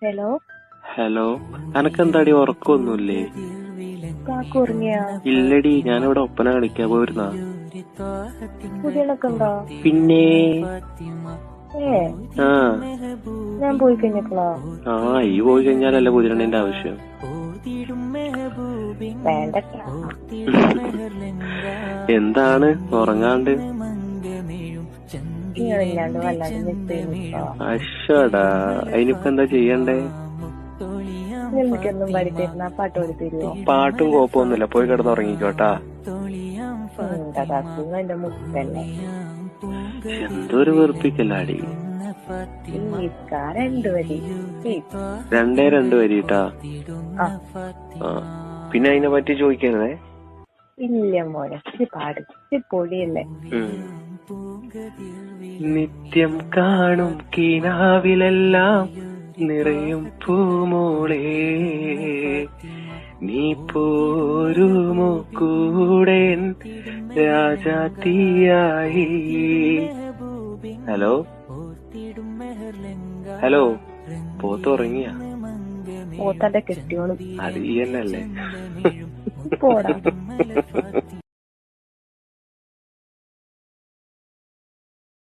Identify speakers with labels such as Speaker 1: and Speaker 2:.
Speaker 1: Hello
Speaker 2: hello, അനക്കെന്താടി ഉറക്കൊന്നുമില്ലേ?
Speaker 1: കാക്കുറങ്ങിയാ?
Speaker 2: ഇല്ലടി, ഞാനിവിടെ ഒപ്പന കളിക്കാൻ പോയിരുന്നാ.
Speaker 1: പുതിയണൊക്കെ ഉണ്ടോ?
Speaker 2: പിന്നെ ആ
Speaker 1: ഞാൻ പോയി കഴിഞ്ഞപ്പോളാ?
Speaker 2: ഈ പോയി കഴിഞ്ഞാലല്ലേ പുതിരണിന്റെ ആവശ്യം.
Speaker 1: വേണ്ടട്ടാ.
Speaker 2: എന്താണ് ഉറങ്ങാണ്ട്?
Speaker 1: നിങ്ങളില്ലാണ്ട് വല്ലാതെ മിസ്.
Speaker 2: അശ്വടാ, അതിനിപ്പോ എന്താ ചെയ്യണ്ടേ?
Speaker 1: എനിക്കൊന്നും പാടി തരുന്ന പാട്ട് പാടി തരുമോ?
Speaker 2: പാട്ടും കോപ്പൊന്നുമില്ല, പോയി കിടന്നുറങ്ങിക്കോട്ടാ.
Speaker 1: എന്താ കാക്കു എന്റെ മുത്തല്ലേ?
Speaker 2: എന്തൊരു വെറുപ്പിക്കല്ലാടി. രണ്ട് വരിട്ടാ. പിന്നെ അതിനെ പറ്റി ചോദിക്കണേ.
Speaker 1: ഇല്ല മോനെ, പാട് പൊടിയല്ലേ.
Speaker 2: നിത്യം കാണും കിനാവിലെല്ലാം നിറയും പൂമോളെ, നീ പോരുമോ കൂടെ രാജാത്തിയായി. Hello hello, പോത്തുറങ്ങിയ?
Speaker 1: പോത്തന്റെ കെട്ടിയോളും
Speaker 2: അത് ഈ തന്നെയല്ലേ?
Speaker 1: പോടാ.